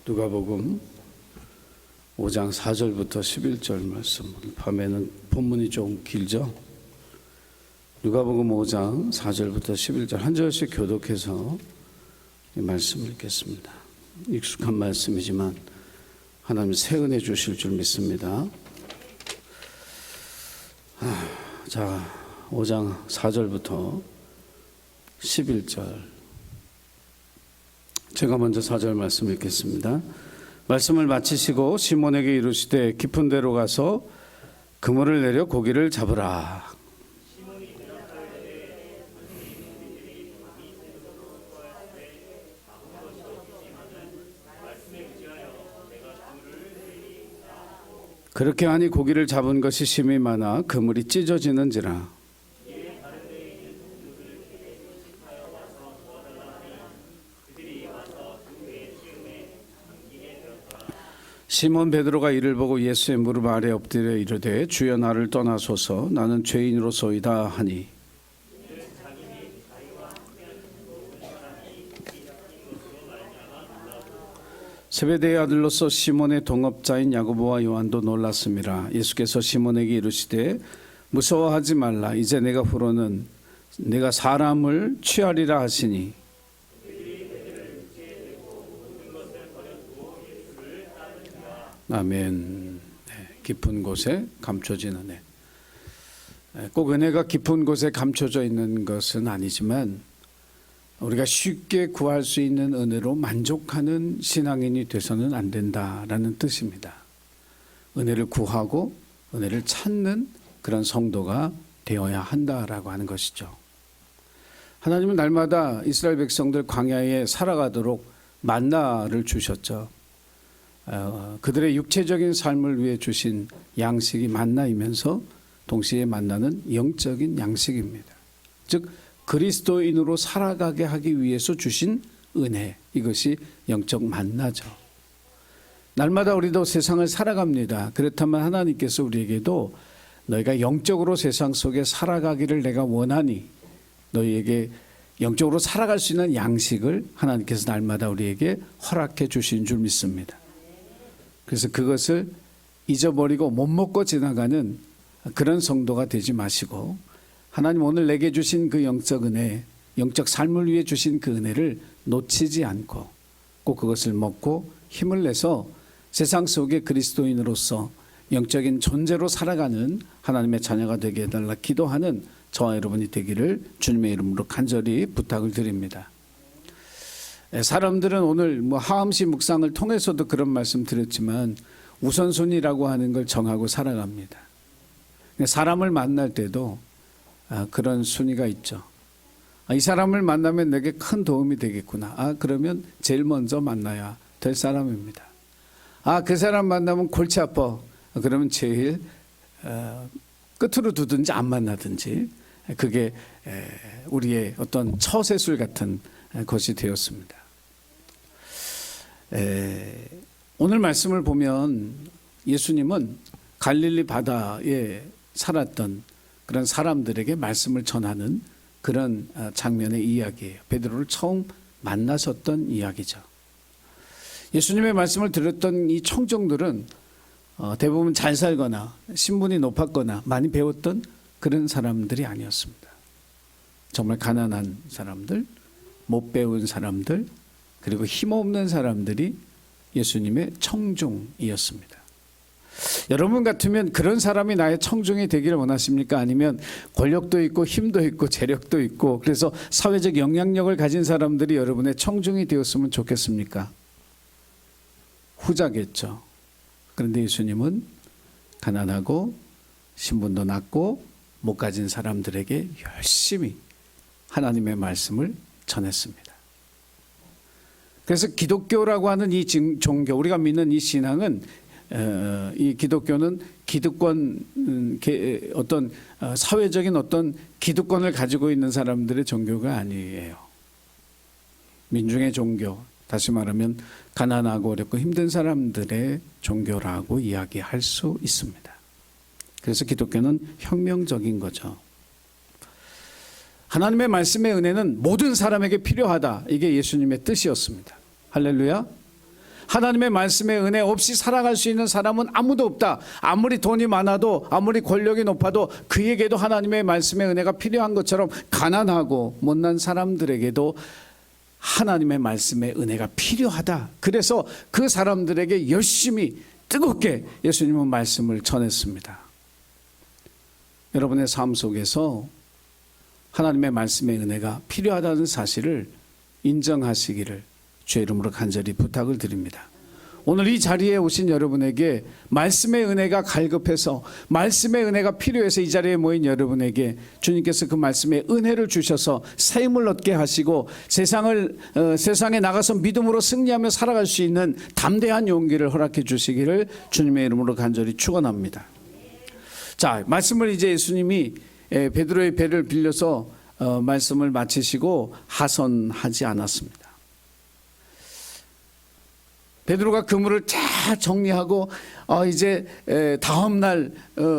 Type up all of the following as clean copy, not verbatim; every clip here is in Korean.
누가복음 5장 4절부터 11절 말씀. 밤에는 본문이 좀 길죠. 누가복음 5장 4절부터 11절 한 절씩 교독해서 이 말씀을 읽겠습니다. 익숙한 말씀이지만 하나님 새 은혜 주실 줄 믿습니다. 자, 5장 4절부터 11절. 제가 먼저 4절 말씀 읽겠습니다. 말씀을 마치시고 시몬에게 이르시되 깊은 데로 가서 그물을 내려 고기를 잡으라. 그렇게 하니 고기를 잡은 것이 심히 많아 그물이 찢어지는지라. 시몬 베드로가 이를 보고 예수의 무릎 아래 엎드려 이르되 주여 나를 떠나소서 나는 죄인으로소이다 하니 세베대의 아들로서 시몬의 동업자인 야고보와 요한도 놀랐습니다. 예수께서 시몬에게 이르시되 무서워하지 말라. 이제 내가 후로는 내가 사람을 취하리라 하시니 아멘. 깊은 곳에 감춰진 은혜. 꼭 은혜가 깊은 곳에 감춰져 있는 것은 아니지만 우리가 쉽게 구할 수 있는 은혜로 만족하는 신앙인이 돼서는 안 된다라는 뜻입니다. 은혜를 구하고 은혜를 찾는 그런 성도가 되어야 한다라고 하는 것이죠. 하나님은 날마다 이스라엘 백성들 광야에 살아가도록 만나를 주셨죠. 그들의 육체적인 삶을 위해 주신 양식이 만나이면서 동시에 만나는 영적인 양식입니다. 즉 그리스도인으로 살아가게 하기 위해서 주신 은혜, 이것이 영적 만나죠. 날마다 우리도 세상을 살아갑니다. 그렇다면 하나님께서 우리에게도 너희가 영적으로 세상 속에 살아가기를 내가 원하니 너희에게 영적으로 살아갈 수 있는 양식을 하나님께서 날마다 우리에게 허락해 주신 줄 믿습니다. 그래서 그것을 잊어버리고 못 먹고 지나가는 그런 성도가 되지 마시고 하나님 오늘 내게 주신 그 영적 은혜, 영적 삶을 위해 주신 그 은혜를 놓치지 않고 꼭 그것을 먹고 힘을 내서 세상 속에 그리스도인으로서 영적인 존재로 살아가는 하나님의 자녀가 되게 해달라 기도하는 저와 여러분이 되기를 주님의 이름으로 간절히 부탁을 드립니다. 사람들은 오늘 하암시 묵상을 통해서도 그런 말씀 드렸지만 우선순위라고 하는 걸 정하고 살아갑니다. 사람을 만날 때도 그런 순위가 있죠. 이 사람을 만나면 내게 큰 도움이 되겠구나. 그러면 제일 먼저 만나야 될 사람입니다. 그 사람 만나면 골치 아파. 그러면 제일 끝으로 두든지 안 만나든지 그게 우리의 어떤 처세술 같은 것이 되었습니다. 오늘 말씀을 보면 예수님은 갈릴리 바다에 살았던 그런 사람들에게 말씀을 전하는 그런 장면의 이야기예요. 베드로를 처음 만나셨던 이야기죠. 예수님의 말씀을 들었던 이 청중들은 대부분 잘 살거나 신분이 높았거나 많이 배웠던 그런 사람들이 아니었습니다. 정말 가난한 사람들, 못 배운 사람들, 그리고 힘없는 사람들이 예수님의 청중이었습니다. 여러분 같으면 그런 사람이 나의 청중이 되기를 원하십니까? 아니면 권력도 있고 힘도 있고 재력도 있고 그래서 사회적 영향력을 가진 사람들이 여러분의 청중이 되었으면 좋겠습니까? 후자겠죠. 그런데 예수님은 가난하고 신분도 낮고 못 가진 사람들에게 열심히 하나님의 말씀을 전했습니다. 그래서 기독교라고 하는 이 종교, 우리가 믿는 이 신앙은 이 기독교는 기득권, 어떤 사회적인 어떤 기득권을 가지고 있는 사람들의 종교가 아니에요. 민중의 종교, 다시 말하면 가난하고 어렵고 힘든 사람들의 종교라고 이야기할 수 있습니다. 그래서 기독교는 혁명적인 거죠. 하나님의 말씀의 은혜는 모든 사람에게 필요하다. 이게 예수님의 뜻이었습니다. 할렐루야. 하나님의 말씀의 은혜 없이 살아갈 수 있는 사람은 아무도 없다. 아무리 돈이 많아도 아무리 권력이 높아도 그에게도 하나님의 말씀의 은혜가 필요한 것처럼 가난하고 못난 사람들에게도 하나님의 말씀의 은혜가 필요하다. 그래서 그 사람들에게 열심히 뜨겁게 예수님은 말씀을 전했습니다. 여러분의 삶 속에서 하나님의 말씀의 은혜가 필요하다는 사실을 인정하시기를 주의 이름으로 간절히 부탁을 드립니다. 오늘 이 자리에 오신 여러분에게 말씀의 은혜가 갈급해서 말씀의 은혜가 필요해서 이 자리에 모인 여러분에게 주님께서 그 말씀의 은혜를 주셔서 새 힘을 얻게 하시고 세상에 나가서 믿음으로 승리하며 살아갈 수 있는 담대한 용기를 허락해 주시기를 주님의 이름으로 간절히 축원합니다. 자, 말씀을 이제 예수님이 베드로의 배를 빌려서 말씀을 마치시고 하선하지 않았습니다. 베드로가 그물을 잘 정리하고 이제 다음 날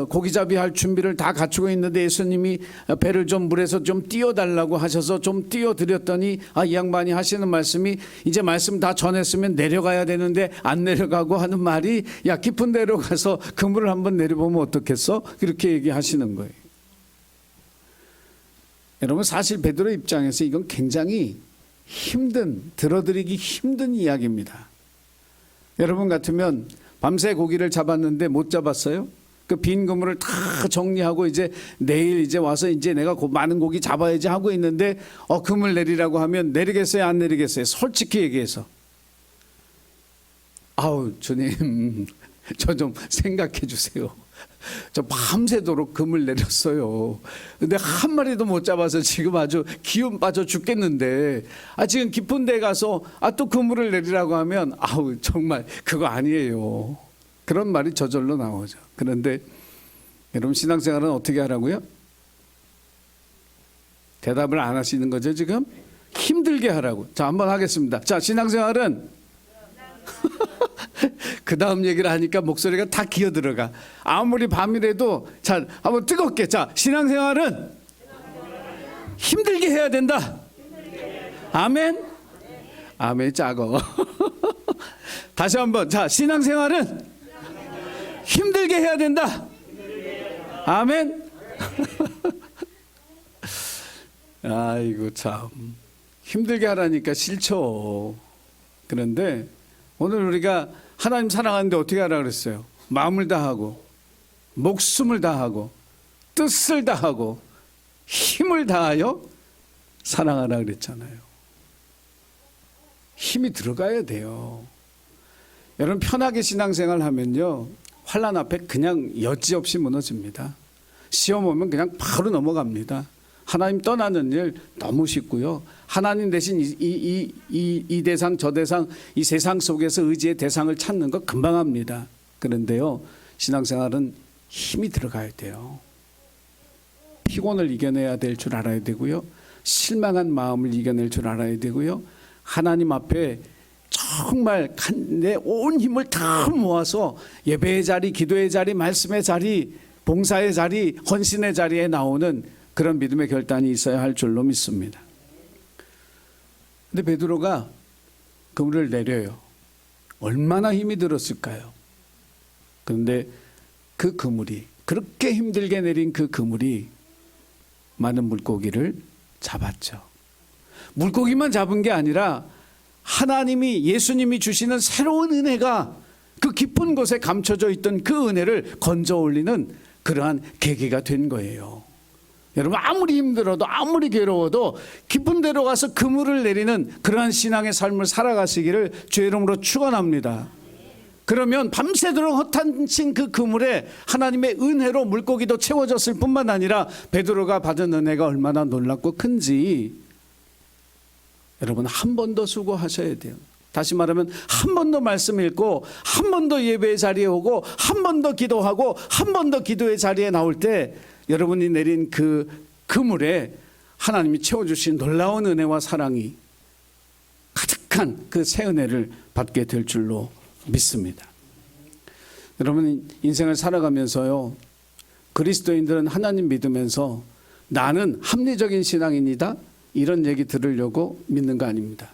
고기잡이 할 준비를 다 갖추고 있는데 예수님이 배를 좀 물에서 좀 띄워달라고 하셔서 좀 띄워드렸더니 이 양반이 하시는 말씀이 이제 말씀 다 전했으면 내려가야 되는데 안 내려가고 하는 말이 야 깊은 데로 가서 그물을 한번 내려보면 어떻겠어? 그렇게 얘기하시는 거예요. 여러분 사실 베드로 입장에서 이건 굉장히 들어드리기 힘든 이야기입니다. 여러분 같으면 밤새 고기를 잡았는데 못 잡았어요? 그 빈 그물을 다 정리하고 이제 내일 이제 와서 이제 내가 많은 고기 잡아야지 하고 있는데 그물 내리라고 하면 내리겠어요? 안 내리겠어요? 솔직히 얘기해서 주님 저 좀 생각해 주세요. 저 밤새도록 그물 내렸어요. 근데 한 마리도 못 잡아서 지금 아주 기운 빠져 죽겠는데 지금 깊은 데 가서 또 그물을 내리라고 하면 정말 그거 아니에요. 그런 말이 저절로 나오죠. 그런데 여러분 신앙생활은 어떻게 하라고요? 대답을 안 하시는 거죠 지금? 힘들게 하라고. 자 한번 하겠습니다. 자 신앙생활은 그 다음 얘기를 하니까 목소리가 다 기어 들어가. 아무리 밤이라도 자 한번 뜨겁게. 자 신앙생활은 힘들게 해야 된다. 아멘. 아멘 작어. 다시 한번. 자 신앙생활은 힘들게 해야 된다. 아멘. 아이고 참 힘들게 하라니까 싫죠. 그런데 오늘 우리가 하나님 사랑하는데 어떻게 하라 그랬어요? 마음을 다하고 목숨을 다하고 뜻을 다하고 힘을 다하여 사랑하라 그랬잖아요. 힘이 들어가야 돼요. 여러분 편하게 신앙생활 하면요 환난 앞에 그냥 여지없이 무너집니다. 시험 오면 그냥 바로 넘어갑니다. 하나님 떠나는 일 너무 쉽고요. 하나님 대신 이 대상 저 대상 이 세상 속에서 의지의 대상을 찾는 거 금방 합니다. 그런데요 신앙생활은 힘이 들어가야 돼요. 피곤을 이겨내야 될 줄 알아야 되고요. 실망한 마음을 이겨낼 줄 알아야 되고요. 하나님 앞에 정말 내 온 힘을 다 모아서 예배의 자리, 기도의 자리, 말씀의 자리, 봉사의 자리, 헌신의 자리에 나오는 그런 믿음의 결단이 있어야 할 줄로 믿습니다. 근데 베드로가 그물을 내려요. 얼마나 힘이 들었을까요? 그런데 그 그물이 그렇게 힘들게 내린 그 그물이 많은 물고기를 잡았죠. 물고기만 잡은 게 아니라 하나님이 예수님이 주시는 새로운 은혜가 그 깊은 곳에 감춰져 있던 그 은혜를 건져 올리는 그러한 계기가 된 거예요. 여러분 아무리 힘들어도 아무리 괴로워도 깊은 데로 가서 그물을 내리는 그러한 신앙의 삶을 살아가시기를 주의 이름으로 축원합니다. 그러면 밤새도록 헛한친 그 그물에 하나님의 은혜로 물고기도 채워졌을 뿐만 아니라 베드로가 받은 은혜가 얼마나 놀랍고 큰지 여러분 한 번 더 수고하셔야 돼요. 다시 말하면 한 번 더 말씀 읽고 한 번 더 예배의 자리에 오고 한 번 더 기도하고 한 번 더 기도의 자리에 나올 때 여러분이 내린 그 그물에 하나님이 채워주신 놀라운 은혜와 사랑이 가득한 그 새 은혜를 받게 될 줄로 믿습니다. 여러분 인생을 살아가면서요 그리스도인들은 하나님 믿으면서 나는 합리적인 신앙인이다 이런 얘기 들으려고 믿는 거 아닙니다.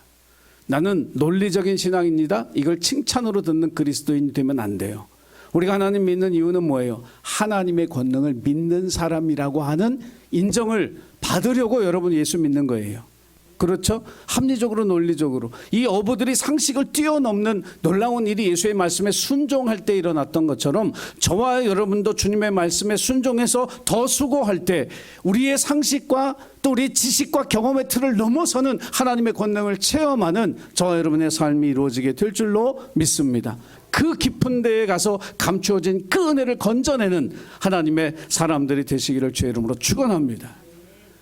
나는 논리적인 신앙입니다. 이걸 칭찬으로 듣는 그리스도인이 되면 안 돼요. 우리가 하나님 믿는 이유는 뭐예요? 하나님의 권능을 믿는 사람이라고 하는 인정을 받으려고 여러분 예수 믿는 거예요. 그렇죠? 합리적으로 논리적으로 이 어부들이 상식을 뛰어넘는 놀라운 일이 예수의 말씀에 순종할 때 일어났던 것처럼 저와 여러분도 주님의 말씀에 순종해서 더 수고할 때 우리의 상식과 또 우리의 지식과 경험의 틀을 넘어서는 하나님의 권능을 체험하는 저와 여러분의 삶이 이루어지게 될 줄로 믿습니다. 그 깊은 데에 가서 감추어진 그 은혜를 건져내는 하나님의 사람들이 되시기를 주의 이름으로 축원합니다.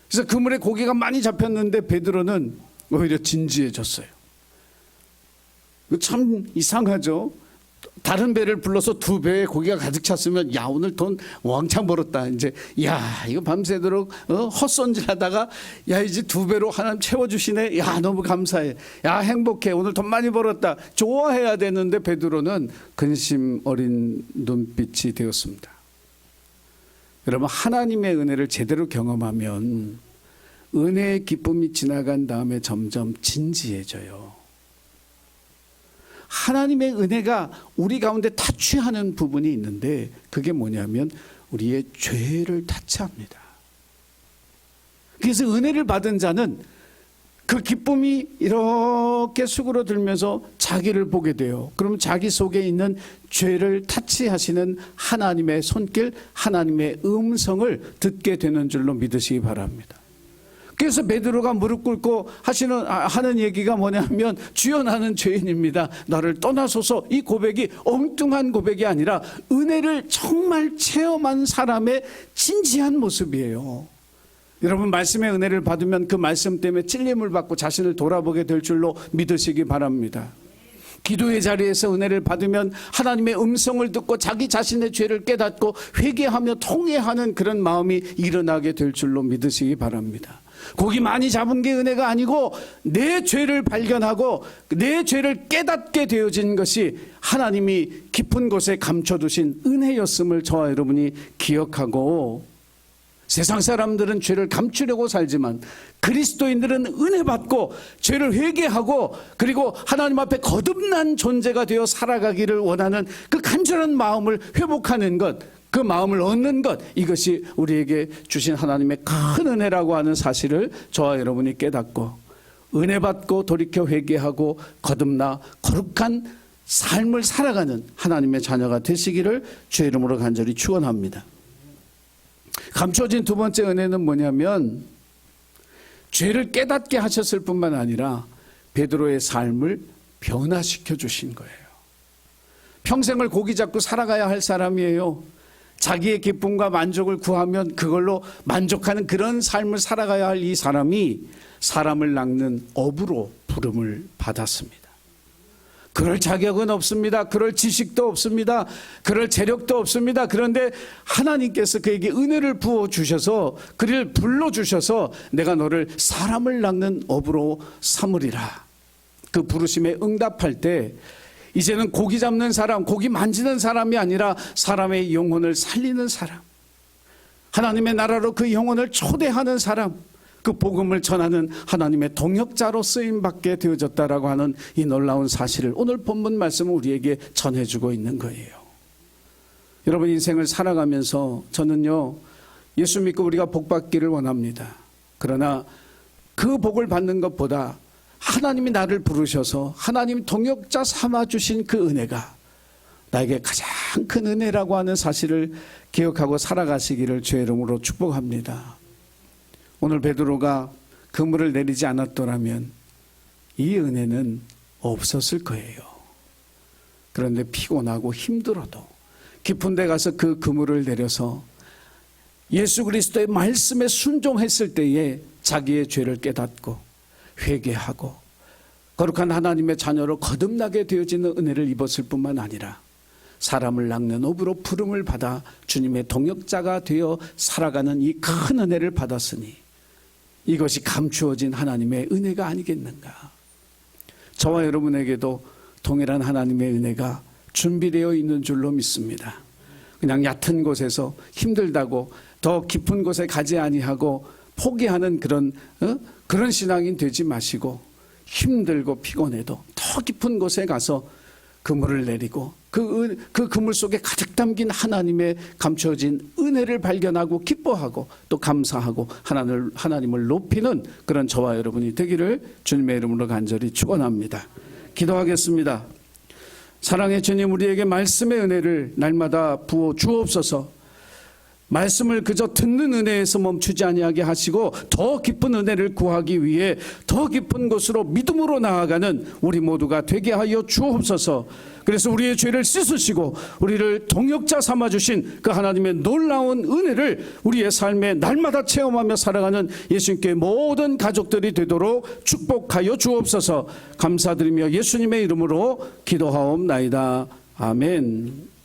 그래서 그물에 고기가 많이 잡혔는데 베드로는 오히려 진지해졌어요. 참 이상하죠. 다른 배를 불러서 2배의 고기가 가득 찼으면 야 오늘 돈 왕창 벌었다. 이제 야 이거 밤새도록 헛손질하다가 야 이제 2배로 하나님 채워주시네. 야 너무 감사해. 야 행복해. 오늘 돈 많이 벌었다. 좋아해야 되는데 베드로는 근심 어린 눈빛이 되었습니다. 여러분 하나님의 은혜를 제대로 경험하면 은혜의 기쁨이 지나간 다음에 점점 진지해져요. 하나님의 은혜가 우리 가운데 타취하는 부분이 있는데 그게 뭐냐면 우리의 죄를 타치합니다. 그래서 은혜를 받은 자는 그 기쁨이 이렇게 수그러들면서 자기를 보게 돼요. 그러면 자기 속에 있는 죄를 타치하시는 하나님의 손길, 하나님의 음성을 듣게 되는 줄로 믿으시기 바랍니다. 그래서 베드로가 무릎 꿇고 하는 얘기가 뭐냐면 주여 나는 죄인입니다. 나를 떠나소서. 이 고백이 엉뚱한 고백이 아니라 은혜를 정말 체험한 사람의 진지한 모습이에요. 여러분 말씀의 은혜를 받으면 그 말씀 때문에 찔림을 받고 자신을 돌아보게 될 줄로 믿으시기 바랍니다. 기도의 자리에서 은혜를 받으면 하나님의 음성을 듣고 자기 자신의 죄를 깨닫고 회개하며 통회하는 그런 마음이 일어나게 될 줄로 믿으시기 바랍니다. 고기 많이 잡은 게 은혜가 아니고 내 죄를 발견하고 내 죄를 깨닫게 되어진 것이 하나님이 깊은 곳에 감춰두신 은혜였음을 저와 여러분이 기억하고 세상 사람들은 죄를 감추려고 살지만 그리스도인들은 은혜 받고 죄를 회개하고 그리고 하나님 앞에 거듭난 존재가 되어 살아가기를 원하는 그 간절한 마음을 회복하는 것, 그 마음을 얻는 것, 이것이 우리에게 주신 하나님의 큰 은혜라고 하는 사실을 저와 여러분이 깨닫고 은혜 받고 돌이켜 회개하고 거듭나 거룩한 삶을 살아가는 하나님의 자녀가 되시기를 주의 이름으로 간절히 축원합니다. 감춰진 두 번째 은혜는 뭐냐면 죄를 깨닫게 하셨을 뿐만 아니라 베드로의 삶을 변화시켜 주신 거예요. 평생을 고기 잡고 살아가야 할 사람이에요. 자기의 기쁨과 만족을 구하면 그걸로 만족하는 그런 삶을 살아가야 할 이 사람이 사람을 낚는 어부로 부름을 받았습니다. 그럴 자격은 없습니다. 그럴 지식도 없습니다. 그럴 재력도 없습니다. 그런데 하나님께서 그에게 은혜를 부어주셔서 그를 불러주셔서 내가 너를 사람을 낚는 어부로 삼으리라. 그 부르심에 응답할 때 이제는 고기 잡는 사람, 고기 만지는 사람이 아니라 사람의 영혼을 살리는 사람, 하나님의 나라로 그 영혼을 초대하는 사람, 그 복음을 전하는 하나님의 동역자로 쓰임받게 되어졌다라고 하는 이 놀라운 사실을 오늘 본문 말씀은 우리에게 전해주고 있는 거예요. 여러분 인생을 살아가면서 저는요 예수 믿고 우리가 복 받기를 원합니다. 그러나 그 복을 받는 것보다 하나님이 나를 부르셔서 하나님 동역자 삼아주신 그 은혜가 나에게 가장 큰 은혜라고 하는 사실을 기억하고 살아가시기를 주의 이름으로 축복합니다. 오늘 베드로가 그물을 내리지 않았더라면 이 은혜는 없었을 거예요. 그런데 피곤하고 힘들어도 깊은 데 가서 그 그물을 내려서 예수 그리스도의 말씀에 순종했을 때에 자기의 죄를 깨닫고 회개하고 거룩한 하나님의 자녀로 거듭나게 되어지는 은혜를 입었을 뿐만 아니라 사람을 낚는 어부로 부름을 받아 주님의 동역자가 되어 살아가는 이 큰 은혜를 받았으니 이것이 감추어진 하나님의 은혜가 아니겠는가. 저와 여러분에게도 동일한 하나님의 은혜가 준비되어 있는 줄로 믿습니다. 그냥 얕은 곳에서 힘들다고 더 깊은 곳에 가지 아니하고 포기하는 그런 신앙인 되지 마시고 힘들고 피곤해도 더 깊은 곳에 가서 그물을 내리고 그 그물 속에 가득 담긴 하나님의 감춰진 은혜를 발견하고 기뻐하고 또 감사하고 하나님을 높이는 그런 저와 여러분이 되기를 주님의 이름으로 간절히 축원합니다. 기도하겠습니다. 사랑의 주님, 우리에게 말씀의 은혜를 날마다 부어 주옵소서. 말씀을 그저 듣는 은혜에서 멈추지 아니하게 하시고 더 깊은 은혜를 구하기 위해 더 깊은 곳으로 믿음으로 나아가는 우리 모두가 되게 하여 주옵소서. 그래서 우리의 죄를 씻으시고 우리를 동역자 삼아주신 그 하나님의 놀라운 은혜를 우리의 삶에 날마다 체험하며 살아가는 예수님께 모든 가족들이 되도록 축복하여 주옵소서. 감사드리며 예수님의 이름으로 기도하옵나이다. 아멘.